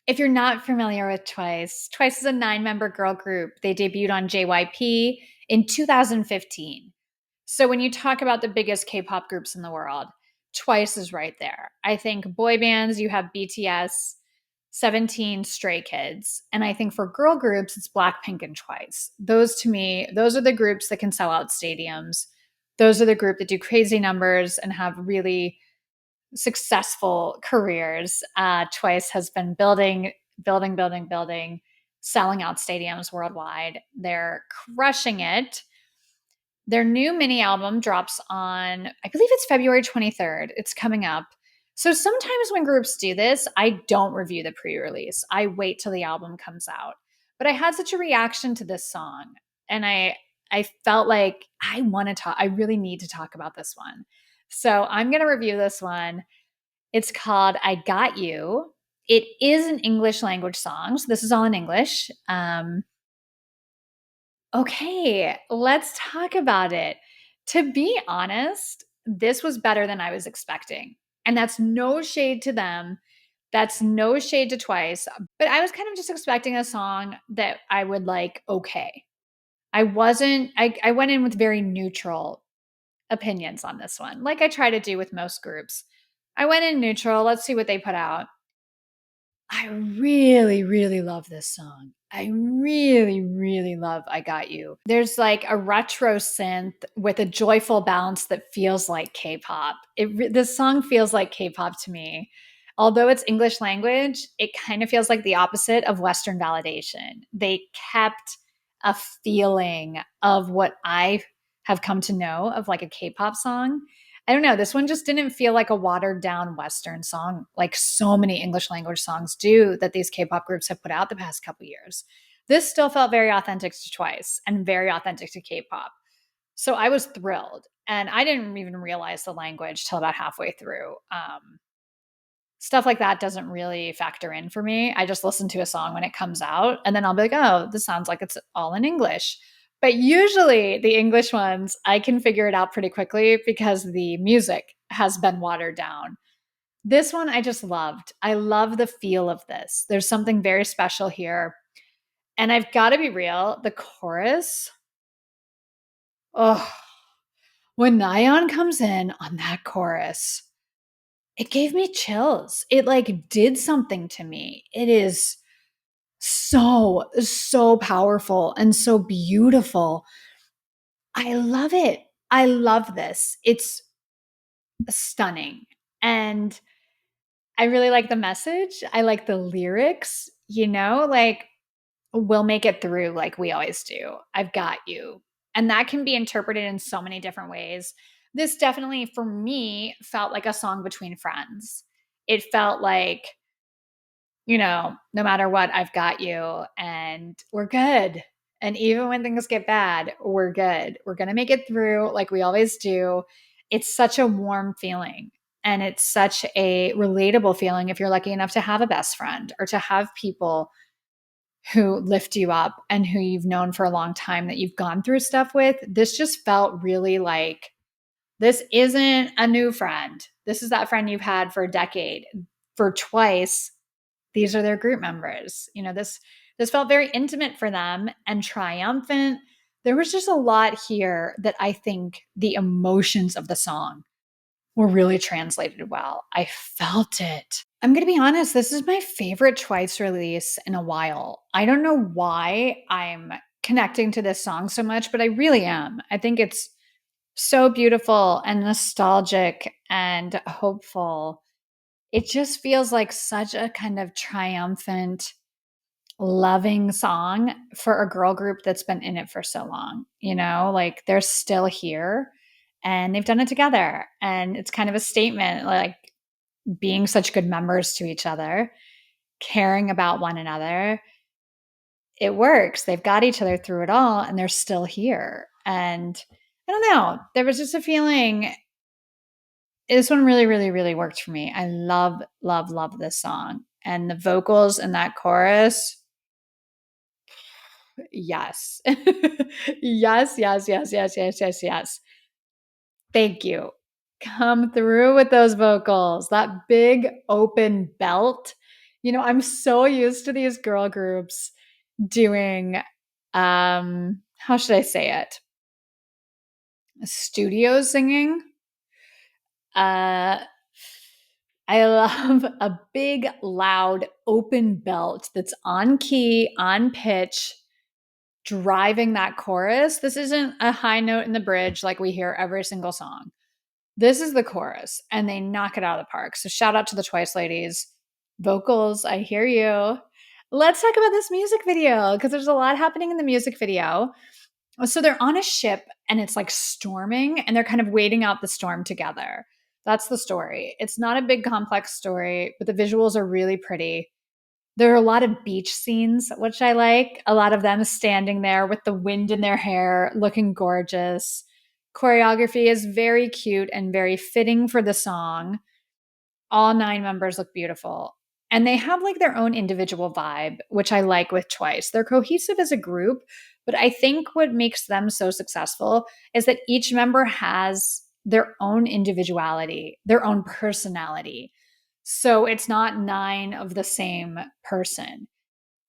If you're not familiar with Twice, Twice is a 9 member girl group. They debuted on JYP in 2015. So when you talk about the biggest K-pop groups in the world, Twice is right there. I think boy bands, you have BTS, 17 Stray Kids. And I think for girl groups, it's Blackpink and Twice. Those to me, those are the groups that can sell out stadiums. Those are the group that do crazy numbers and have really successful careers. Twice has been building, selling out stadiums worldwide. They're crushing it. Their new mini album drops on, I believe it's February 23rd. It's coming up. So sometimes when groups do this, I don't review the pre release. I wait till the album comes out. But I had such a reaction to this song. And I felt like I want to talk, I really need to talk about this one. So I'm going to review this one. It's called I Got You. It is an English language song. So this is all in English. Okay, let's talk about it. To be honest, this was better than I was expecting. And that's no shade to them. That's no shade to Twice. But I was kind of just expecting a song that I would like, okay. I went in with very neutral opinions on this one, like I try to do with most groups. I went in neutral. Let's see what they put out. I really, really love this song. I really, really love I Got You. There's like a retro synth with a joyful bounce that feels like K-pop. This song feels like K-pop to me. Although it's English language, it kind of feels like the opposite of Western validation. They kept a feeling of what I have come to know of like a K-pop song. I don't know. This one just didn't feel like a watered down Western song, like so many English language songs do that these K-pop groups have put out the past couple years. This still felt very authentic to Twice and very authentic to K-pop. So I was thrilled. And I didn't even realize the language till about halfway through. Stuff like that doesn't really factor in for me. I just listen to a song when it comes out, and then I'll be like, oh, this sounds like it's all in English. But usually the English ones, I can figure it out pretty quickly because the music has been watered down. This one I just loved. I love the feel of this. There's something very special here. And I've got to be real, the chorus, oh, when Nayeon comes in on that chorus, it gave me chills. It like did something to me. It is so powerful and so beautiful. I love it. I love this. It's stunning. And I really like the message. I like the lyrics, like we'll make it through like we always do. I've got you. And that can be interpreted in so many different ways. This definitely, for me, felt like a song between friends. It felt like, no matter what, I've got you and we're good. And even when things get bad, we're good. We're going to make it through like we always do. It's such a warm feeling. And it's such a relatable feeling if you're lucky enough to have a best friend or to have people who lift you up and who you've known for a long time that you've gone through stuff with. This just felt really like this isn't a new friend. This is that friend you've had for a decade. For Twice, these are their group members. This felt very intimate for them and triumphant. There was just a lot here that I think the emotions of the song were really translated well. I felt it. I'm going to be honest, this is my favorite Twice release in a while. I don't know why I'm connecting to this song so much, but I really am. I think it's so beautiful and nostalgic and hopeful. It just feels like such a kind of triumphant, loving song for a girl group that's been in it for so long. Like they're still here and they've done it together. And it's kind of a statement, like being such good members to each other, caring about one another. It works. They've got each other through it all and they're still here. And I don't know, there was just a feeling. This one really, really, really worked for me. I love, love, love this song. And the vocals in that chorus, yes. Yes, yes, yes, yes, yes, yes, yes. Thank you. Come through with those vocals. That big open belt I'm so used to these girl groups doing how should I say it? Studio singing. Uh I love a big, loud, open belt that's on key, on pitch, driving that chorus. This isn't a high note in the bridge like we hear every single song. This is the chorus, and they knock it out of the park. So shout out to the Twice ladies. Vocals, I hear you. Let's talk about this music video because there's a lot happening in the music video. So they're on a ship and it's like storming and they're kind of waiting out the storm together. That's the story. It's not a big complex story, but the visuals are really pretty. There are a lot of beach scenes, which I like. A lot of them standing there with the wind in their hair, looking gorgeous. Choreography is very cute and very fitting for the song. All 9 members look beautiful. And they have like their own individual vibe, which I like with Twice. They're cohesive as a group, but I think what makes them so successful is that each member has their own individuality, their own personality. So it's not 9 of the same person.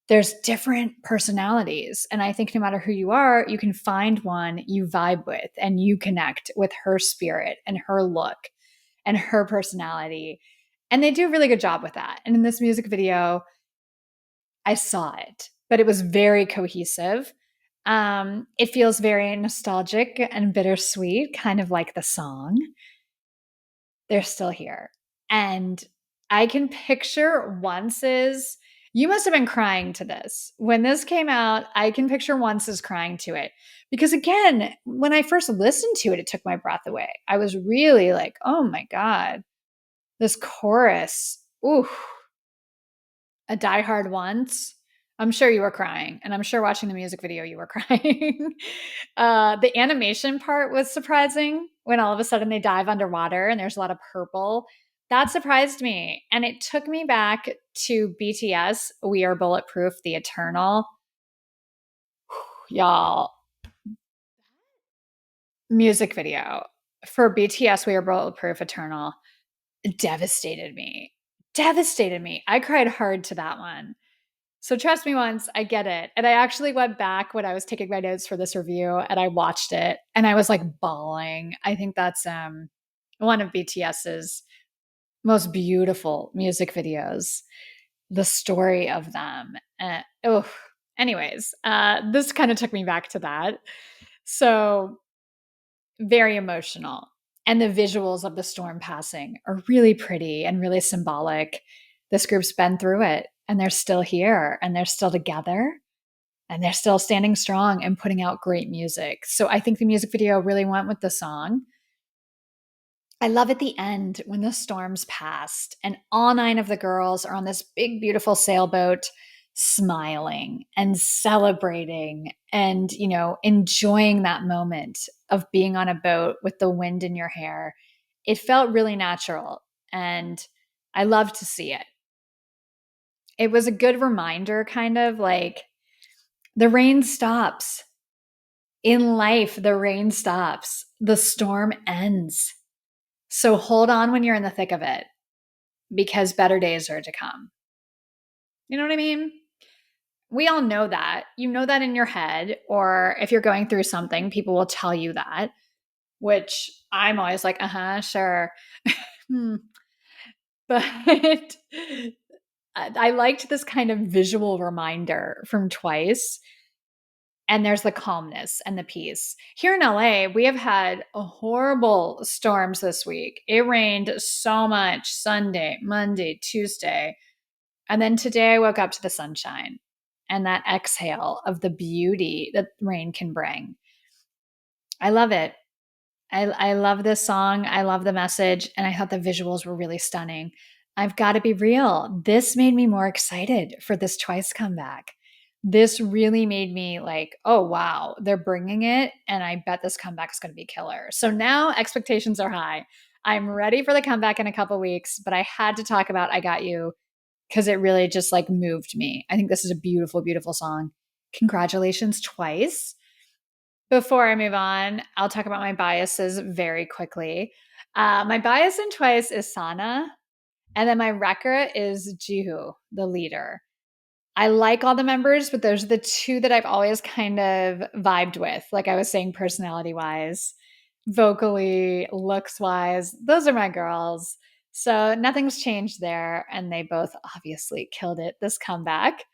There's different personalities. And I think no matter who you are, you can find one you vibe with and you connect with her spirit and her look and her personality. And they do a really good job with that. And in this music video, I saw it, but it was very cohesive. It feels very nostalgic and bittersweet, kind of like the song. They're still here. And I can picture Once's. You must have been crying to this. When this came out, I can picture Once's crying to it. Because again, when I first listened to it, it took my breath away. I was really like, oh my God, this chorus. Ooh, a diehard Once. I'm sure you were crying, and I'm sure watching the music video you were crying. The animation part was surprising when all of a sudden they dive underwater and there's a lot of purple. That surprised me, and it took me back to BTS. We Are Bulletproof, the Eternal. Y'all, music video for BTS. We Are Bulletproof, Eternal devastated me. Devastated me. I cried hard to that one. So trust me once, I get it. And I actually went back when I was taking my notes for this review and I watched it and I was like bawling. I think that's one of BTS's most beautiful music videos. The story of them. Oh, anyways, this kind of took me back to that. So very emotional. And the visuals of the storm passing are really pretty and really symbolic. This group's been through it and they're still here and they're still together and they're still standing strong and putting out great music. So I think the music video really went with the song. I love at the end when the storms passed and all 9 of the girls are on this big, beautiful sailboat smiling and celebrating and, enjoying that moment of being on a boat with the wind in your hair. It felt really natural and I love to see it. It was a good reminder, kind of like the rain stops. In life, the rain stops, the storm ends. So hold on when you're in the thick of it because better days are to come. You know what I mean? We all know that. You know that in your head, or if you're going through something, people will tell you that, which I'm always like, sure. But I liked this kind of visual reminder from Twice. And there's the calmness and the peace. Here in LA, we have had horrible storms this week. It rained so much Sunday, Monday, Tuesday. And then today I woke up to the sunshine and that exhale of the beauty that rain can bring. I love it. I love this song. I love the message. And I thought the visuals were really stunning. I've got to be real. This made me more excited for this Twice comeback. This really made me like, oh, wow, they're bringing it. And I bet this comeback is going to be killer. So now expectations are high. I'm ready for the comeback in a couple weeks, but I had to talk about I Got You because it really just like moved me. I think this is a beautiful, beautiful song. Congratulations, Twice. Before I move on, I'll talk about my biases very quickly. My bias in Twice is Sana. And then my wrecker is Jihyo, the leader. I like all the members, but those are the two that I've always kind of vibed with. Like I was saying, personality wise, vocally, looks wise, those are my girls. So nothing's changed there. And they both obviously killed it this comeback.